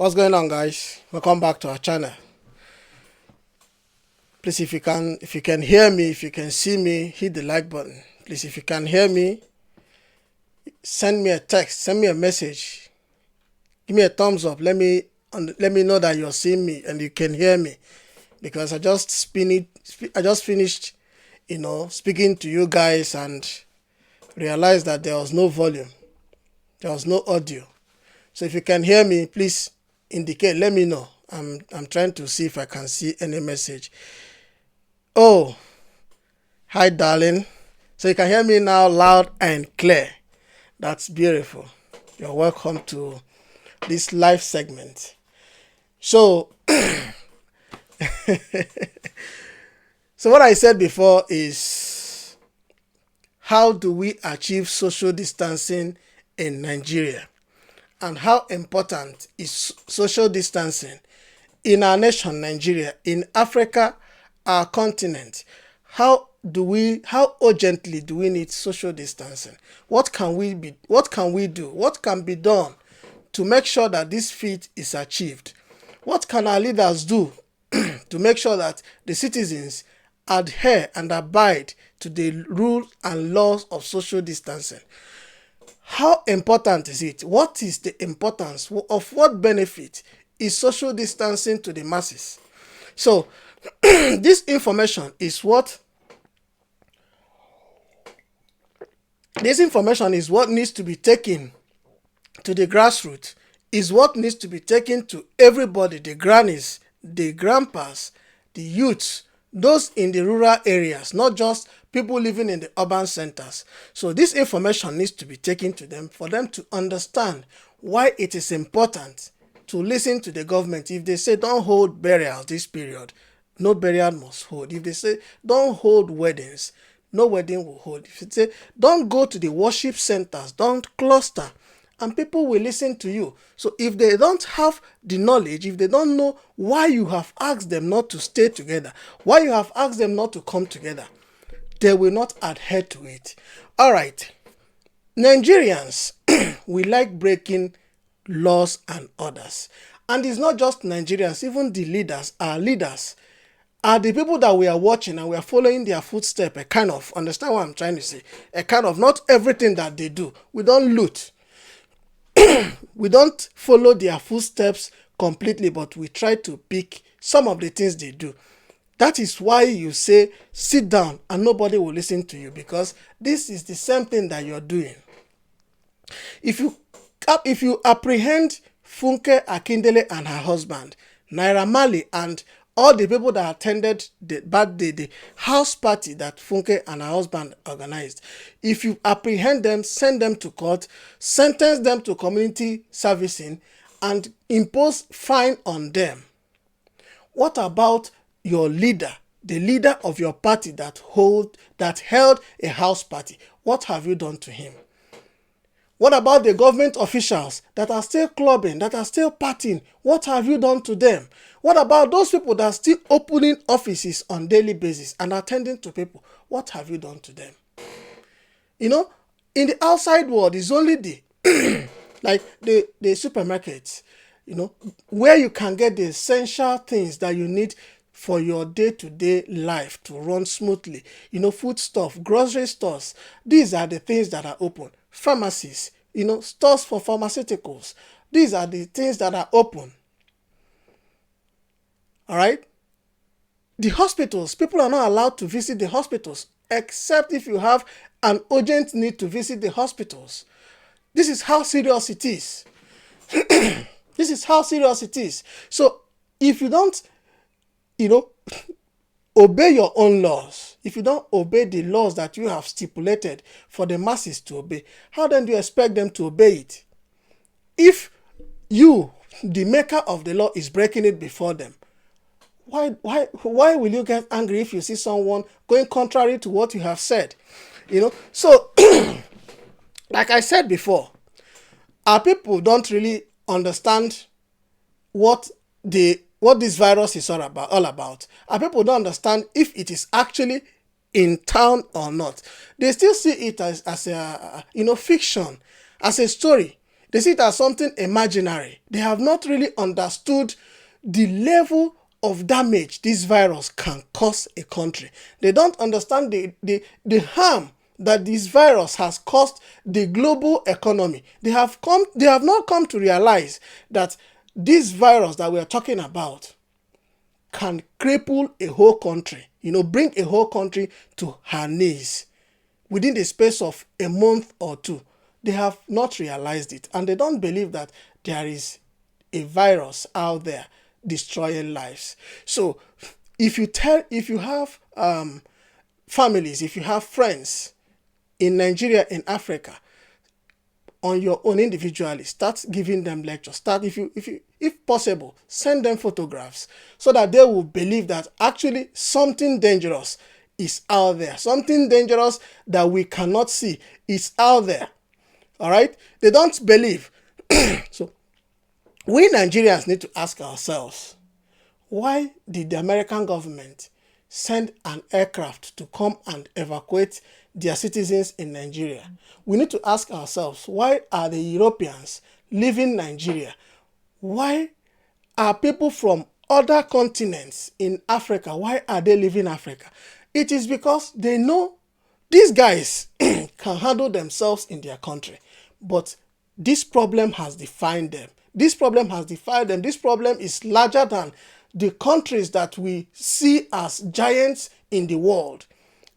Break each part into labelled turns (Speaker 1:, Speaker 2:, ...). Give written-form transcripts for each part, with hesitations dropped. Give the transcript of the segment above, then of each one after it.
Speaker 1: What's going on, guys? Welcome back to our channel. Please, if you can hear me, if you can see me, hit the like button. Please, if you can hear me, send me a text, send me a message, give me a thumbs up. Let me know that you're seeing me and you can hear me, because I just finished, speaking to you guys and realized that there was no volume, there was no audio. So if you can hear me, please indicate. Let me know. I'm trying to see if I can see any message. Oh, hi, darling. So you can hear me now loud and clear. That's beautiful. You're welcome to this live segment. So, so what I said before is, how do we achieve social distancing in Nigeria? And how important is social distancing in our nation, Nigeria, in Africa, our continent? How urgently do we need social distancing? What can we do? What can be done to make sure that this feat is achieved? What can our leaders do to make sure that the citizens adhere and abide to the rules and laws of social distancing? How important is it? What is the importance of what benefit is social distancing to the masses? So this information is what needs to be taken to the grassroots, is what needs to be taken to everybody, the grannies, the grandpas, the youths, those in the rural areas, not just people living in the urban centers. So this information needs to be taken to them for them to understand why it is important to listen to the government. If they say don't hold burials this period, no burial must hold. If they say don't hold weddings, no wedding will hold. If they say don't go to the worship centers, don't cluster, and people will listen to you. So if they don't have the knowledge, if they don't know why you have asked them not to stay together, why you have asked them not to come together, they will not adhere to it. All right. Nigerians, we like breaking laws and orders. And it's not just Nigerians, even the leaders, our leaders, are the people that we are watching and we are following their footsteps. A kind of, understand what I'm trying to say? A kind of, not everything that they do. We don't loot. We don't follow their footsteps completely, but we try to pick some of the things they do. That is why you say sit down and nobody will listen to you, because this is the same thing that you're doing. If you apprehend Funke Akindele and her husband, Naira Marley, and all the people that attended the house party that Funke and her husband organized, if you apprehend them, send them to court, sentence them to community servicing, and impose fine on them, what about your leader, the leader of your party that held a house party? What have you done to him? What about the government officials that are still clubbing, that are still partying? What have you done to them? What about those people that are still opening offices on daily basis and attending to people? What have you done to them? In the outside world, it's only the like the supermarkets, where you can get the essential things that you need for your day-to-day life to run smoothly. Food stuff, grocery stores. These are the things that are open. Pharmacies, stores for pharmaceuticals. These are the things that are open. All right? The hospitals, people are not allowed to visit the hospitals except if you have an urgent need to visit the hospitals. This is how serious it is. This is how serious it is. So if you don't, obey your own laws, if you don't obey the laws that you have stipulated for the masses to obey, how then do you expect them to obey it? If you, the maker of the law, is breaking it before them, why will you get angry if you see someone going contrary to what you have said? So like I said before, our people don't really understand what this virus is all about. Our people don't understand if it is actually in town or not. They still see it as a fiction, as a story. They see it as something imaginary. They have not really understood the level of damage this virus can cause a country. They don't understand the harm that this virus has caused the global economy. They have not come to realize that this virus that we are talking about can cripple a whole country, bring a whole country to her knees within the space of a month or two. They have not realized it, and they don't believe that there is a virus out there destroying lives. So if you have families, if you have friends in Nigeria, in Africa, on your own individually, start giving them lectures. If possible, send them photographs so that they will believe that actually something dangerous is out there. Something dangerous that we cannot see is out there. All right? They don't believe. So we Nigerians need to ask ourselves, why did the American government send an aircraft to come and evacuate their citizens in Nigeria? We need to ask ourselves, why are the Europeans leaving Nigeria? Why are people from other continents in Africa, why are they leaving Africa? It is because they know these guys can handle themselves in their country. But this problem has defined them. This problem has defined them. This problem is larger than the countries that we see as giants in the world.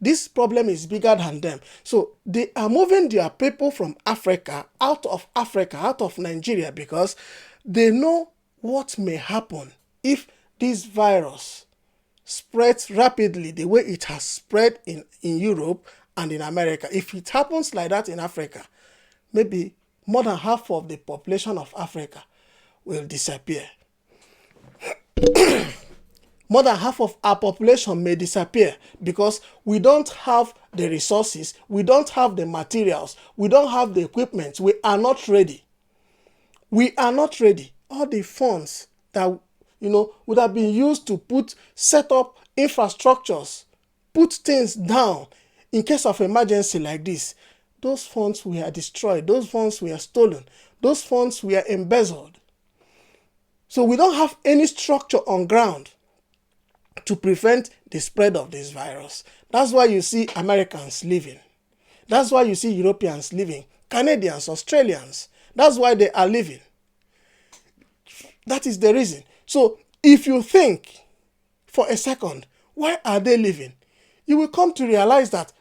Speaker 1: This problem is bigger than them. So they are moving their people from Africa, out of Nigeria, because they know what may happen if this virus spreads rapidly the way it has spread in Europe and in America. If it happens like that in Africa, maybe more than half of the population of Africa will disappear. More than half of our population may disappear because we don't have the resources, we don't have the materials, we don't have the equipment, we are not ready. We are not ready. All the funds that would have been used to set up infrastructures, put things down in case of emergency like this, those funds were destroyed, those funds were stolen, those funds were embezzled. So we don't have any structure on ground to prevent the spread of this virus. That's why you see Americans leaving. That's why you see Europeans leaving, Canadians, Australians. That's why they are leaving. That is the reason. So if you think for a second, why are they leaving? You will come to realize that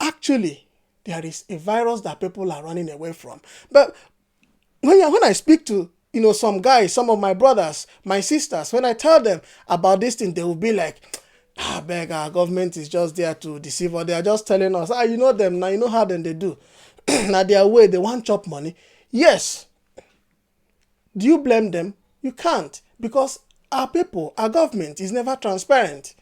Speaker 1: actually there is a virus that people are running away from. But when I speak to some guys, some of my brothers, my sisters, when I tell them about this thing, they will be like, beg, our government is just there to deceive, or they are just telling us, you know them now, you know how then they do. Now their way, they want chop money. Yes. Do you blame them? You can't, because our people, our government is never transparent.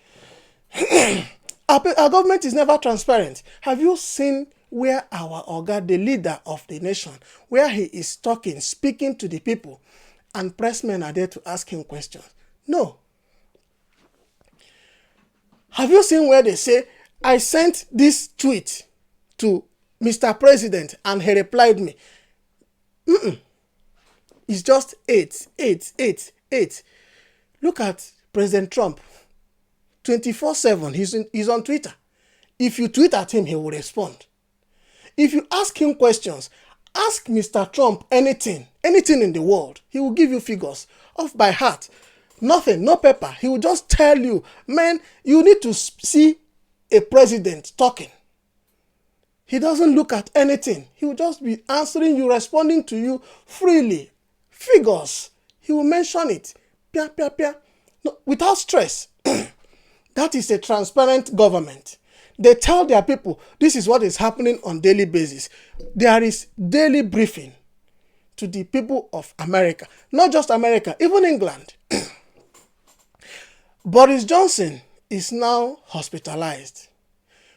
Speaker 1: Our government is never transparent. Have you seen where our Oga, the leader of the nation, where he is talking, speaking to the people, and pressmen are there to ask him questions? No. Have you seen where they say, I sent this tweet to Mr. President and he replied me? It's just 8. Look at President Trump. 24/7, he's on Twitter. If you tweet at him, he will respond. If you ask him questions, ask Mr. Trump anything in the world, he will give you figures off by heart. Nothing, no paper. He will just tell you, man, you need to see a president talking. He doesn't look at anything. He will just be answering you, responding to you freely. Figures. He will mention it. Pia, pia, pia. No, without stress. That is a transparent government. They tell their people, this is what is happening on daily basis. There is daily briefing to the people of America. Not just America, even England. Boris Johnson is now hospitalized.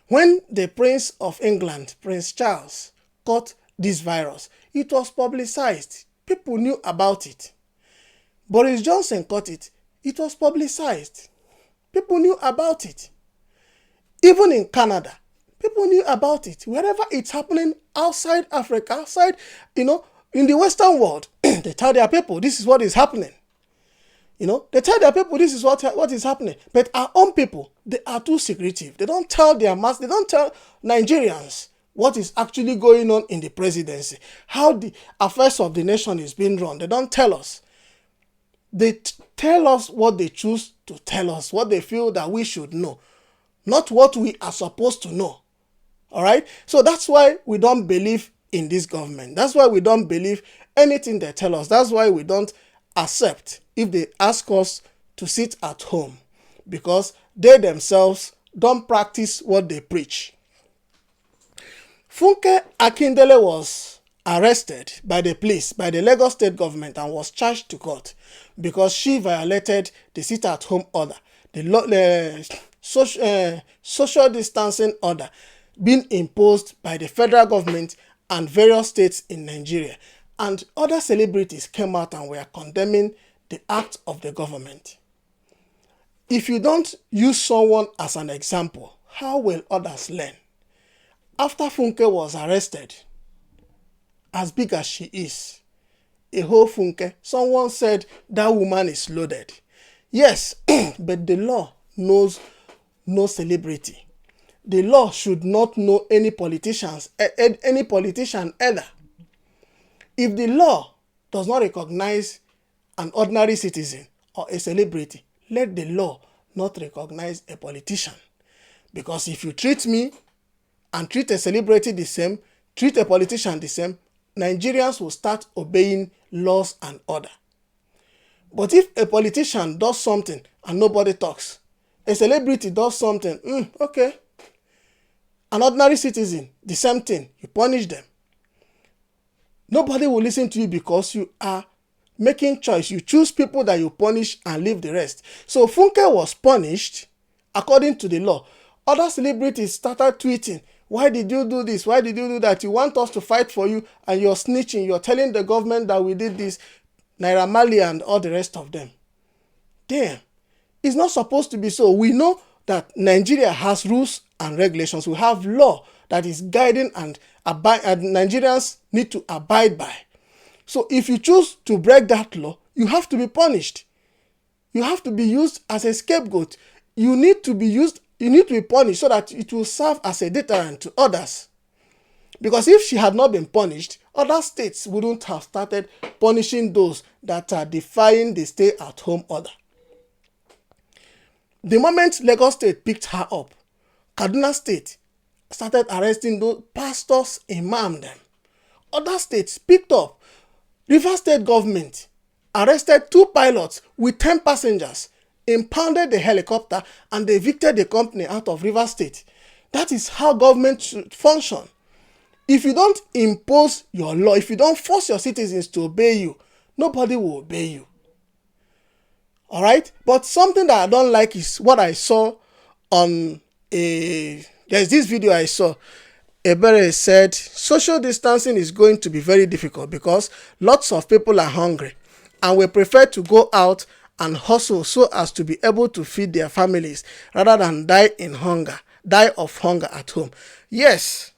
Speaker 1: When the Prince of England, Prince Charles, caught this virus, it was publicized. People knew about it. Boris Johnson caught it. It was publicized. People knew about it. Even in Canada, people knew about it. Wherever it's happening outside Africa, outside, In the Western world, they tell their people this is what is happening. They tell their people this is what is happening. But our own people, they are too secretive. They don't tell their mass, they don't tell Nigerians what is actually going on in the presidency, how the affairs of the nation is being run. They don't tell us. They tell us what they choose to tell us, what they feel that we should know, not what we are supposed to know. All right? So that's why we don't believe in this government. That's why we don't believe anything they tell us. That's why we don't accept if they ask us to sit at home, because they themselves don't practice what they preach. Funke Akindele was arrested by the police, by the Lagos state government, and was charged to court because she violated the sit-at-home order, the social distancing order being imposed by the federal government and various states in Nigeria. And other celebrities came out and were condemning the act of the government. If you don't use someone as an example, how will others learn? After Funke was arrested, as big as she is, a whole Funke, someone said that woman is loaded. Yes, but the law knows no celebrity. The law should not know any politician either. If the law does not recognize an ordinary citizen or a celebrity, let the law not recognize a politician. Because if you treat me and treat a celebrity the same, treat a politician the same, Nigerians will start obeying laws and order. But if a politician does something and nobody talks, a celebrity does something, okay. An ordinary citizen, the same thing, you punish them. Nobody will listen to you because you are making choice. You choose people that you punish and leave the rest. So Funke was punished according to the law. Other celebrities started tweeting, why did you do this? Why did you do that? You want us to fight for you and you're snitching. You're telling the government that we did this. Naira Marley and all the rest of them. Damn. It's not supposed to be so. We know that Nigeria has rules and regulations. We have law that is guiding and Nigerians need to abide by. So if you choose to break that law, you have to be punished. You have to be used as a scapegoat. You need to be punished so that it will serve as a deterrent to others. Because if she had not been punished, other states wouldn't have started punishing those that are defying the stay-at-home order. The moment Lagos State picked her up, Kaduna State started arresting those pastors, imam them. Other states picked up. Rivers State government arrested 2 pilots with 10 passengers, impounded the helicopter, and evicted the company out of Rivers State. That is how government should function. If you don't impose your law, if you don't force your citizens to obey you, nobody will obey you. All right? But something that I don't like is what I saw on there's this video I saw. Ebere said social distancing is going to be very difficult because lots of people are hungry and we prefer to go out and hustle so as to be able to feed their families rather than die of hunger at home. Yes,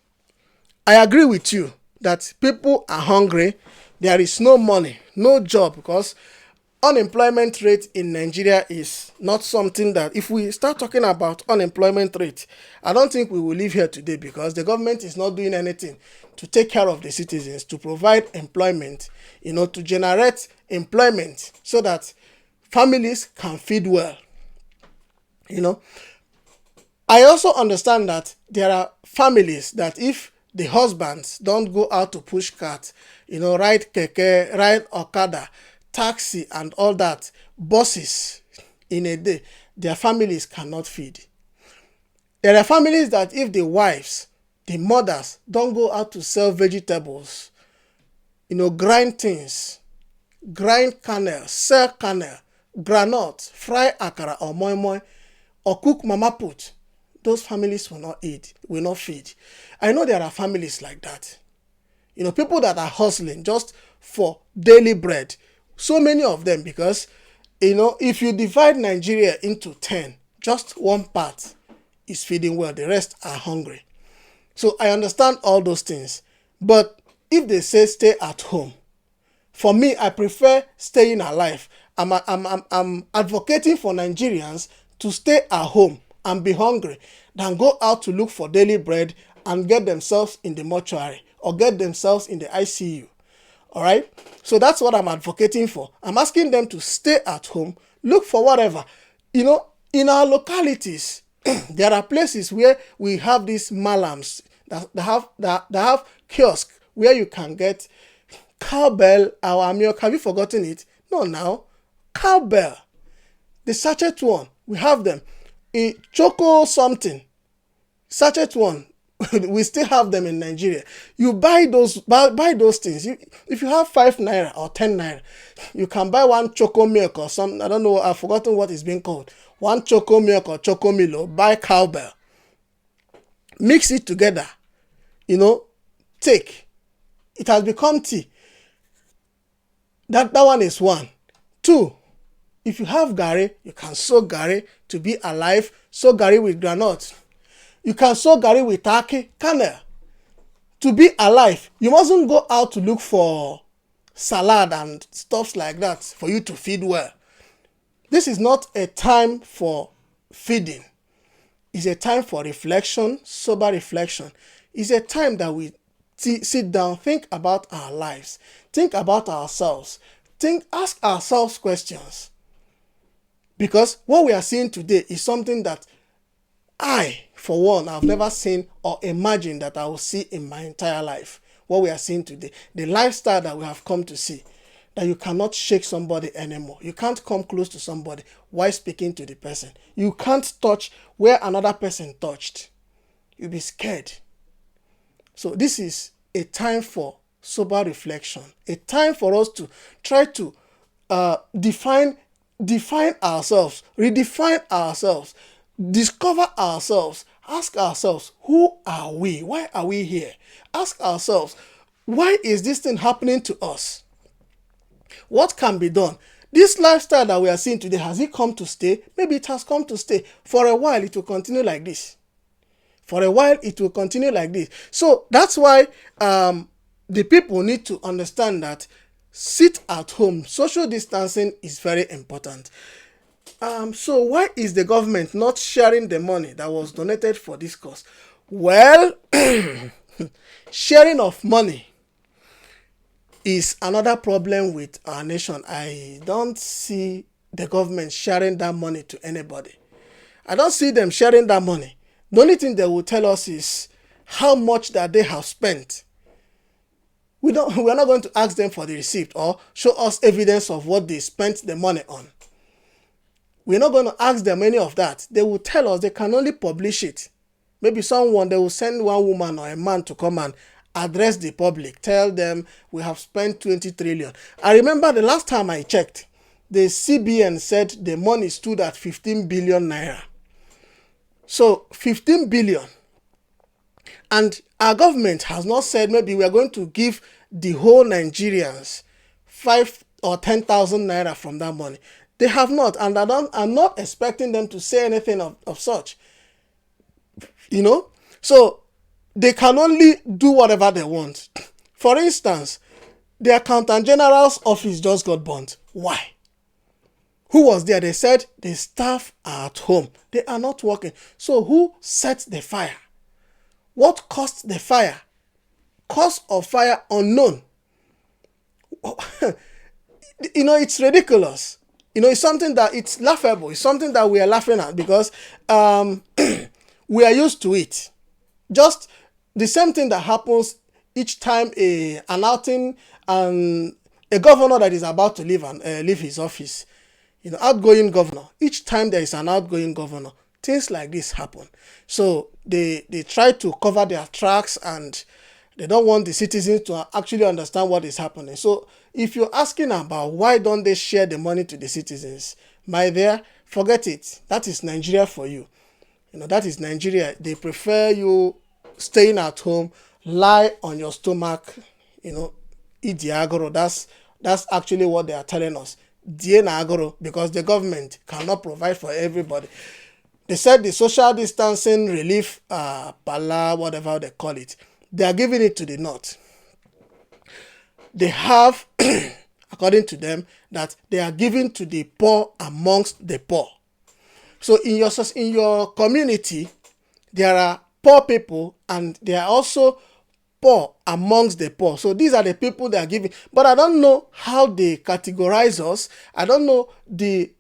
Speaker 1: I agree with you that people are hungry. There is no money, no job, because unemployment rate in Nigeria is not something that, if we start talking about unemployment rate, I don't think we will live here today, because the government is not doing anything to take care of the citizens, to provide employment, to generate employment so that families can feed well. I also understand that there are families that if the husbands don't go out to push cart, ride keke, ride okada, taxi and all that, buses in a day, their families cannot feed. There are families that if the wives, the mothers, don't go out to sell vegetables, grind things, grind kernel, sell kernel, granite, fry akara or moi moi, or cook mama put, those families will not eat, will not feed. I know there are families like that. People that are hustling just for daily bread. So many of them, because, if you divide Nigeria into 10, just one part is feeding well, the rest are hungry. So I understand all those things. But if they say stay at home, For me, I prefer staying alive. I'm advocating for Nigerians to stay at home and be hungry than go out to look for daily bread and get themselves in the mortuary or get themselves in the ICU. All right? So that's what I'm advocating for. I'm asking them to stay at home, look for whatever. In our localities, there are places where we have these malams that have kiosks where you can get cowbell or amio. Have you forgotten it? No, now cowbell, the sachet one. We have them. A choco something sachet one. We still have them in Nigeria. You buy those things. If you have 5 naira or 10 naira, you can buy one choco milk or something. I don't know. I've forgotten what it's being called. One choco milk or choco milo. Buy cowbell. Mix it together. Take. It has become tea. That one is one. 2. If you have gari, you can soak gari to be alive. Soak gari with granite. You can soak gari with taki, kernel. To be alive, you mustn't go out to look for salad and stuff like that for you to feed well. This is not a time for feeding. It's a time for reflection, sober reflection. It's a time that we sit down, think about our lives, think about ourselves, ask ourselves questions. Because what we are seeing today is something that I, for one, I've never seen or imagined that I will see in my entire life. What we are seeing today, the lifestyle that we have come to see, that you cannot shake somebody anymore. You can't come close to somebody while speaking to the person. You can't touch where another person touched. You'll be scared. So this is a time for sober reflection, a time for us to try to define ourselves, redefine ourselves, discover ourselves, ask ourselves, who are we? Why are we here? Ask ourselves, why is this thing happening to us? What can be done? This lifestyle that we are seeing today, has it come to stay? Maybe it has come to stay. For a while, it will continue like this. So that's why the people need to understand that sit at home. Social distancing is very important. So why is the government not sharing the money that was donated for this cause? Well, sharing of money is another problem with our nation. I don't see the government sharing that money to anybody. I don't see them sharing that money. The only thing they will tell us is how much that they have spent. We're not going to ask them for the receipt or show us evidence of what they spent the money on. We're not going to ask them any of that. They will tell us. They can only publish it. Maybe they will send one woman or a man to come and address the public. Tell them we have spent 20 trillion. I remember the last time I checked, the CBN said the money stood at 15 billion naira. So 15 billion. And our government has not said maybe we are going to give the whole Nigerians 5 or 10,000 naira from that money. They have not, and I'm not expecting them to say anything of such. So they can only do whatever they want. For instance, the Accountant General's office just got burnt. Why? Who was there? They said the staff are at home. They are not working. So who set the fire? What caused the fire? Cause of fire unknown. It's ridiculous. It's something that it's laughable. It's something that we are laughing at because we are used to it. Just the same thing that happens each time an outing and a governor that is about to leave his office. Outgoing governor. Each time there is an outgoing governor, things like this happen. So they try to cover their tracks and they don't want the citizens to actually understand what is happening. So if you're asking about why don't they share the money to the citizens, my dear, forget it. That is Nigeria for you. That is Nigeria. They prefer you staying at home, lie on your stomach, eat the agoro. That's actually what they are telling us. Because the government cannot provide for everybody. They said the social distancing relief, pala, whatever they call it, they are giving it to the north. They have according to them, that they are giving to the poor amongst the poor. So in your community, there are poor people and there are also poor amongst the poor. So these are the people they are giving. But I don't know how they categorize us. I don't know the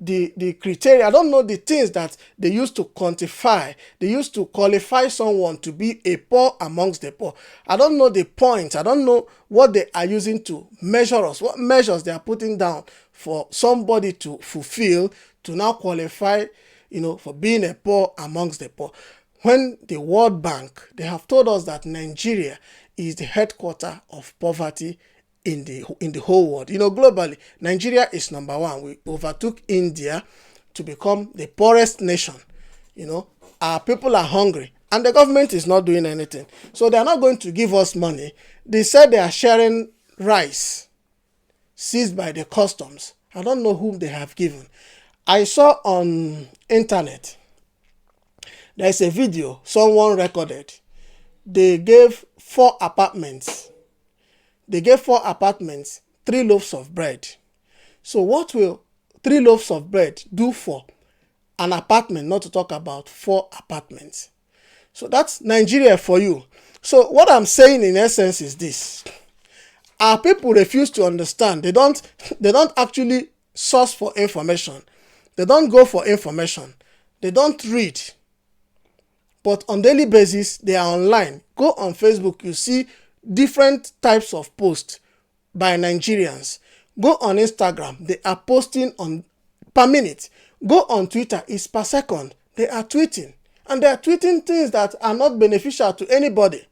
Speaker 1: criteria. I don't know the things that they used to quantify. They used to qualify someone to be a poor amongst the poor. I don't know the points. I don't know what they are using to measure us, what measures they are putting down for somebody to fulfill, to now qualify, for being a poor amongst the poor. When the World Bank, they have told us that Nigeria is the headquarter of poverty in the whole world. Globally, Nigeria is number one. We overtook India to become the poorest nation. Our people are hungry and the government is not doing anything. So they are not going to give us money. They said they are sharing rice seized by the customs. I don't know whom they have given. I saw on internet, there is a video someone recorded. They gave 4 apartments. 3 loaves of bread. So what will 3 loaves of bread do for an apartment, not to talk about 4 apartments? So that's Nigeria for you. So what I'm saying in essence is this. Our people refuse to understand. They don't actually source for information. They don't go for information. They don't read. But on daily basis, they are online. Go on Facebook, you see different types of posts by Nigerians. Go on Instagram, they are posting on per minute. Go on Twitter, it's per second. They are tweeting. And they are tweeting things that are not beneficial to anybody.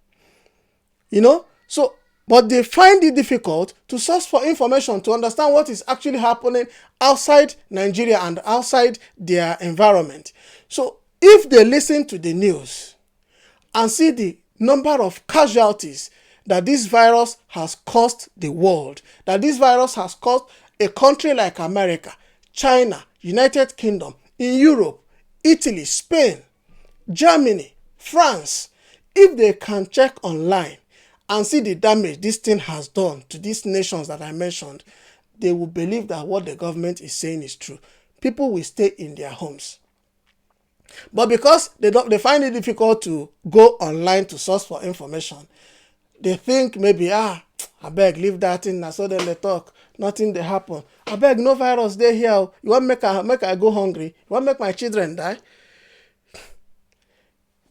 Speaker 1: So, but they find it difficult to source for information, to understand what is actually happening outside Nigeria and outside their environment. So, if they listen to the news and see the number of casualties that this virus has caused the world, that this virus has caused a country like America, China, United Kingdom, in Europe, Italy, Spain, Germany, France, if they can check online and see the damage this thing has done to these nations that I mentioned, they will believe that what the government is saying is true. People will stay in their homes. But because they find it difficult to go online to source for information, they think maybe, I beg, leave that in, so then they talk, nothing they happen. I beg, no virus they here. You want make I go hungry? You want make my children die?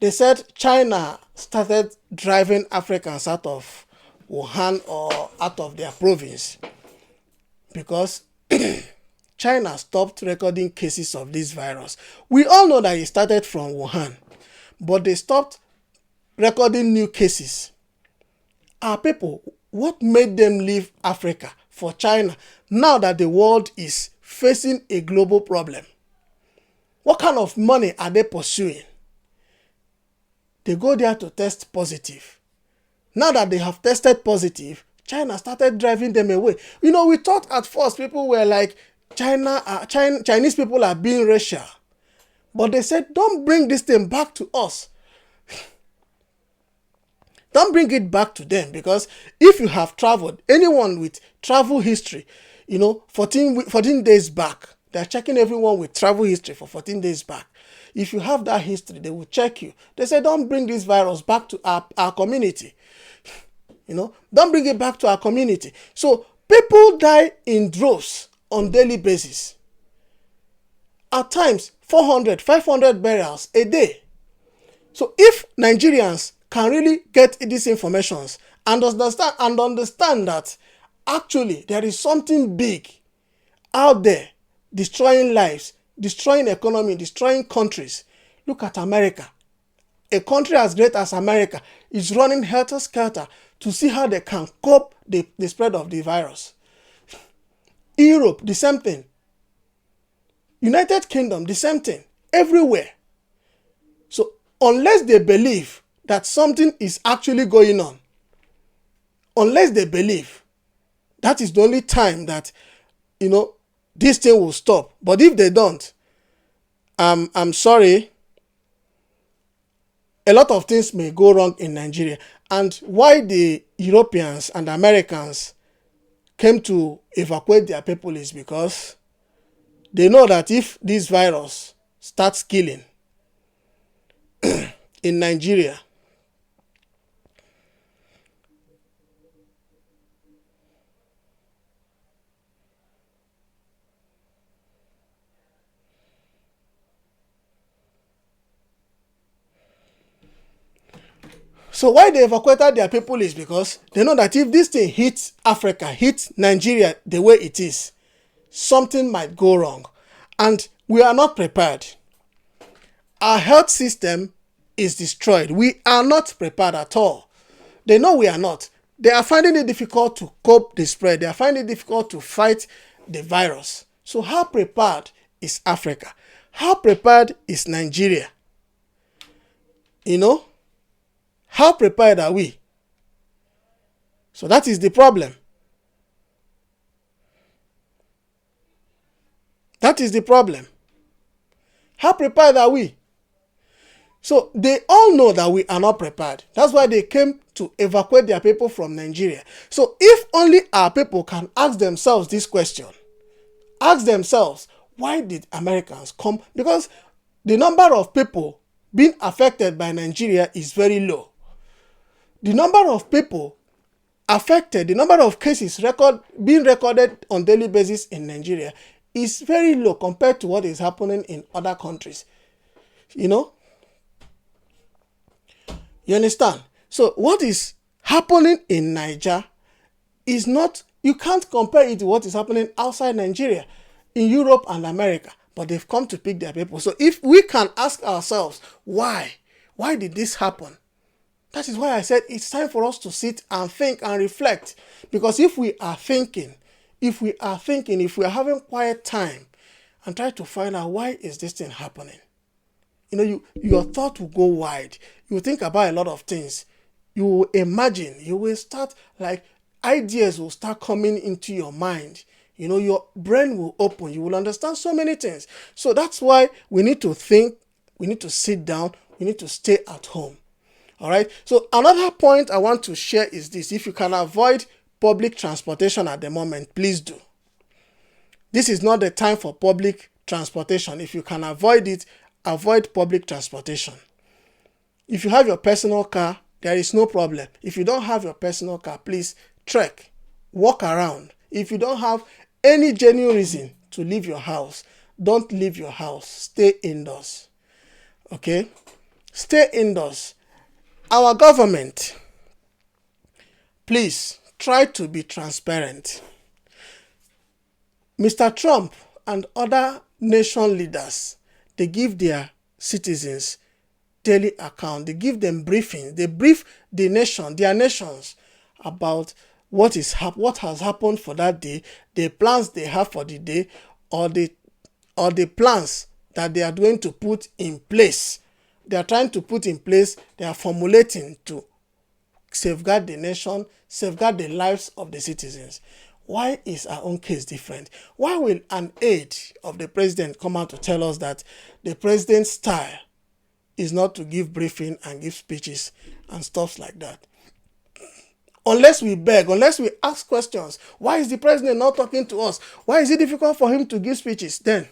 Speaker 1: They said China started driving Africans out of Wuhan or out of their province because China stopped recording cases of this virus. We all know that it started from Wuhan, but they stopped recording new cases. Our people, what made them leave Africa for China now that the world is facing a global problem? What kind of money are they pursuing? They go there to test positive. Now that they have tested positive, China started driving them away. We thought at first people were like, Chinese people are being racial. But they said, don't bring this thing back to us. Don't bring it back to them, because if you have traveled, anyone with travel history, 14 days back, they're checking everyone with travel history for 14 days back. If you have that history, they will check you. They say, don't bring this virus back to our community. Don't bring it back to our community. So people die in droves on daily basis. At times, 400, 500 burials a day. So if Nigerians can really get these informations and understand that actually there is something big out there destroying lives, destroying economy, destroying countries. Look at America. A country as great as America is running helter-skelter to see how they can cope the spread of the virus. Europe, the same thing. United Kingdom, the same thing. Everywhere. So unless they believe that something is actually going on, unless they believe, that is the only time that, this thing will stop. But if they don't, I'm sorry, a lot of things may go wrong in Nigeria. And why the Europeans and Americans came to evacuate their people is because they know that if this virus starts killing in Nigeria, so why they evacuated their people is because they know that if this thing hits Africa, hits Nigeria the way it is, something might go wrong. And we are not prepared. Our health system is destroyed. We are not prepared at all. They know we are not. They are finding it difficult to cope the spread. They are finding it difficult to fight the virus. So how prepared is Africa? How prepared is Nigeria? You know? How prepared are we? So that is the problem. That is the problem. How prepared are we? So they all know that we are not prepared. That's why they came to evacuate their people from Nigeria. So if only our people can ask themselves this question, ask themselves, why did Americans come? Because the number of people being affected by Nigeria is very low. The number of people affected, the number of cases being recorded on daily basis in Nigeria is very low compared to what is happening in other countries. You know? You understand? So what is happening in Niger is not, you can't compare it to what is happening outside Nigeria, in Europe and America. But they've come to pick their people. So if we can ask ourselves, why? Why did this happen? That is why I said it's time for us to sit and think and reflect. Because if we are thinking, if we are having quiet time and try to find out why is this thing happening, you know, your thought will go wide. You will think about a lot of things. You will imagine. You will start, like, ideas will start coming into your mind. You know, your brain will open. You will understand so many things. So that's why we need to think. We need to sit down. We need to stay at home. All right. So another point I want to share is this. If you can avoid public transportation at the moment, please do. This is not the time for public transportation. If you can avoid it, avoid public transportation. If you have your personal car, there is no problem. If you don't have your personal car, please trek, walk around. If you don't have any genuine reason to leave your house, don't leave your house. Stay indoors. Okay? Stay indoors. Our government, please try to be transparent. Mr. Trump and other nation leaders, they give their citizens daily account. They give them briefings. They brief the nation, their nations, about what has happened for that day, the plans they have for the day, or the plans that they are going to put in place. They are trying to put in place, they are formulating to safeguard the nation, safeguard the lives of the citizens. Why is our own case different? Why will an aide of the president come out to tell us that the president's style is not to give briefing and give speeches and stuff like that? Unless we beg, unless we ask questions, why is the president not talking to us? Why is it difficult for him to give speeches? Then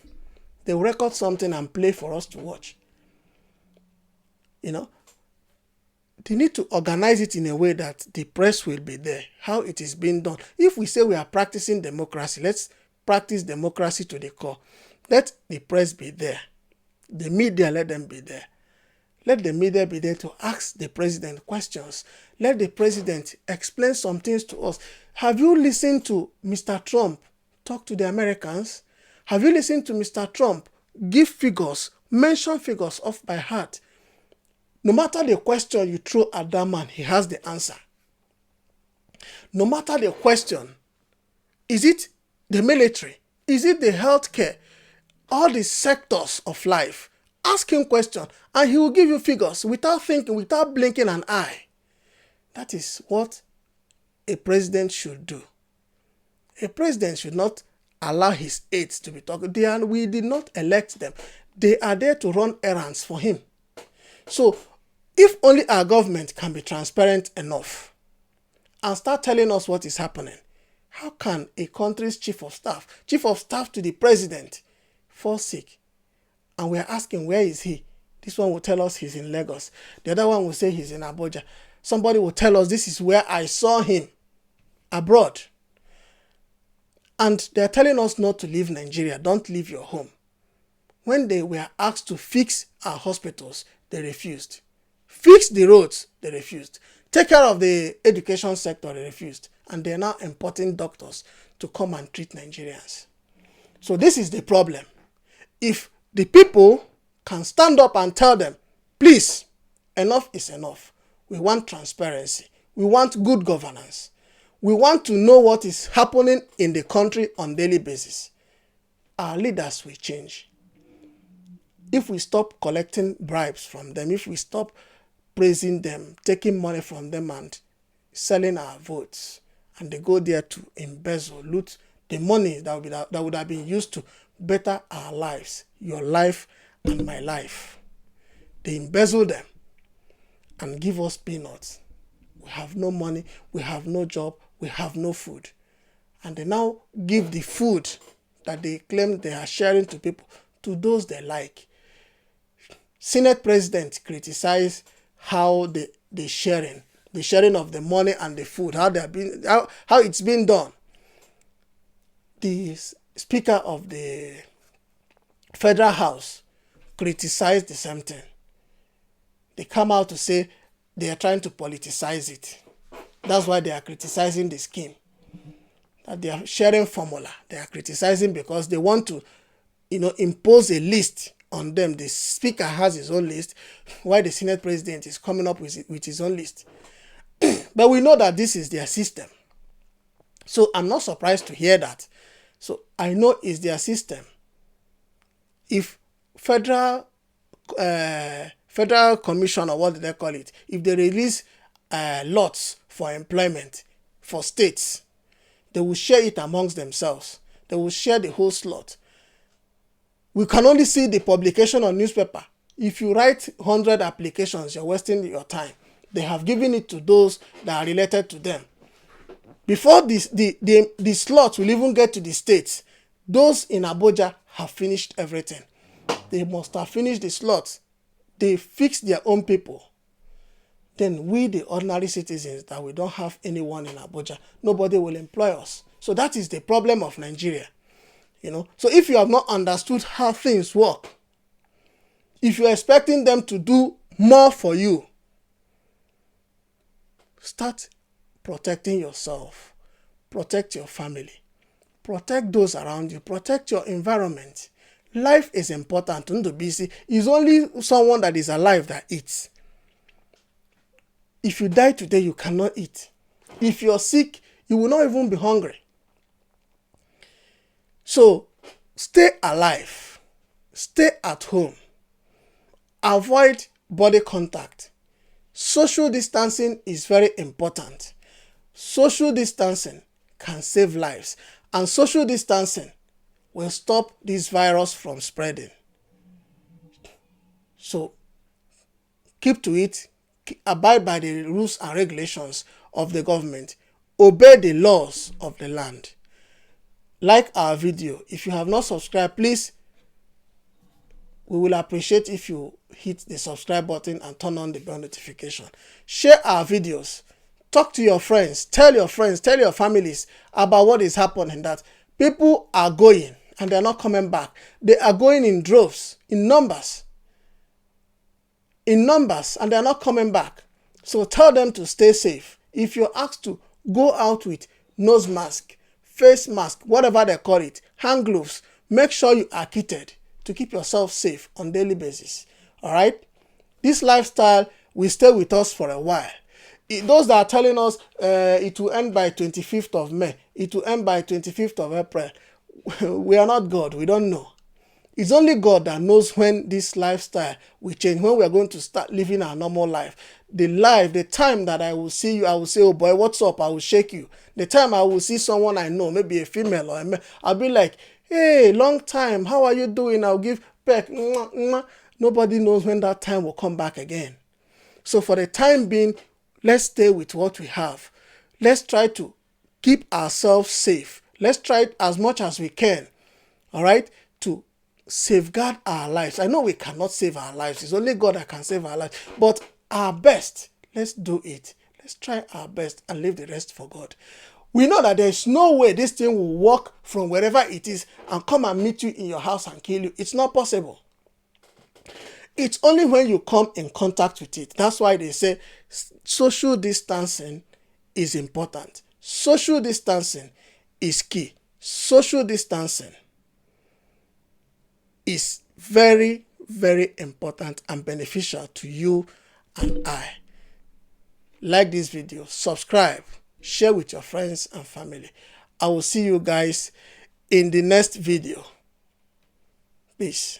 Speaker 1: they will record something and play for us to watch. You know, they need to organize it in a way that the press will be there, how it is being done. If we say we are practicing democracy, let's practice democracy to the core. Let the press be there. The media, let them be there. Let the media be there to ask the president questions. Let the president explain some things to us. Have you listened to Mr. Trump talk to the Americans? Have you listened to Mr. Trump give figures, mention figures off by heart? No matter the question you throw at that man, he has the answer. No matter the question, is it the military? Is it the healthcare? All the sectors of life. Ask him questions and he will give you figures without thinking, without blinking an eye. That is what a president should do. A president should not allow his aides to be talking. We did not elect them. They are there to run errands for him. So, if only our government can be transparent enough and start telling us what is happening, How can a country's chief of staff to the president, fall sick? And we are asking, where is he? This one will tell us he's in Lagos. The other one will say he's in Abuja. Somebody will tell us this is where I saw him, abroad. And they're telling us not to leave Nigeria. Don't leave your home. When they were asked to fix our hospitals, they refused. Fix the roads, they refused. Take care of the education sector, they refused. And they're now importing doctors to come and treat Nigerians. So this is the problem. If the people can stand up and tell them, please, enough is enough. We want transparency. We want good governance. We want to know what is happening in the country on a daily basis. Our leaders will change. If we stop collecting bribes from them, if we stop praising them, taking money from them and selling our votes, and they go there to embezzle, loot the money that would have been used to better our lives, your life and my life. They embezzle them and give us peanuts. We have no money, we have no job, we have no food. And they now give the food that they claim they are sharing to people to those they like. Senate president criticized how the sharing of the money and the food, how it's been done. The Speaker of the Federal House criticized the same thing. They come out to say they are trying to politicize it. That's why they are criticizing the scheme. That they are sharing formula. They are criticizing because they want to, impose a list on them. The Speaker has his own list, while the Senate President is coming up with his own list. But we know that this is their system. So I'm not surprised to hear that. So I know it's their system. If federal commission, or what do they call it, if they release lots for employment for states, they will share it amongst themselves. They will share the whole slot. We can only see the publication on newspaper. If you write 100 applications, you're wasting your time. They have given it to those that are related to them. Before the slots will even get to the states, those in Abuja have finished everything. They must have finished the slots. They fix their own people. Then we, the ordinary citizens, that we don't have anyone in Abuja, nobody will employ us. So that is the problem of Nigeria. So if you have not understood how things work, if you're expecting them to do more for you, start protecting yourself, protect your family, protect those around you, protect your environment. Life is important. Ndubisi is only someone that is alive that eats. If you die today, you cannot eat. If you're sick, you will not even be hungry. So stay alive, stay at home, avoid body contact. Social distancing is very important. Social distancing can save lives, and social distancing will stop this virus from spreading. So keep to it, abide by the rules and regulations of the government, obey the laws of the land. Like our video. If you have not subscribed, please, we will appreciate if you hit the subscribe button and turn on the bell notification. Share our videos. Talk to your friends, tell your families about what is happening, that people are going and they're not coming back. They are going in droves, in numbers, and they're not coming back. So tell them to stay safe. If you're asked to go out with nose mask, face mask, whatever they call it, hand gloves, make sure you are kitted to keep yourself safe on a daily basis. All right? This lifestyle will stay with us for a while. Those that are telling us it will end by 25th of May, it will end by 25th of April, we are not God. We don't know. It's only God that knows when this lifestyle will change, when we are going to start living our normal life. The time that I will see you, I will say, oh boy, what's up? I will shake you. The time I will see someone I know, maybe a female or a male, I'll be like, hey, long time, how are you doing? I'll give peck. Nobody knows when that time will come back again. So for the time being, let's stay with what we have. Let's try to keep ourselves safe. Let's try it as much as we can, all right, to safeguard our lives. I know we cannot save our lives. It's only God that can save our lives. But our best, let's do it. Let's try our best and leave the rest for God. We know that there's no way this thing will walk from wherever it is and come and meet you in your house and kill you. It's not possible. It's only when you come in contact with it. That's why they say social distancing is important. Social distancing is key. Social distancing is very, very important and beneficial to you and I. Like this video, subscribe, share with your friends and family. I will see you guys in the next video. Peace.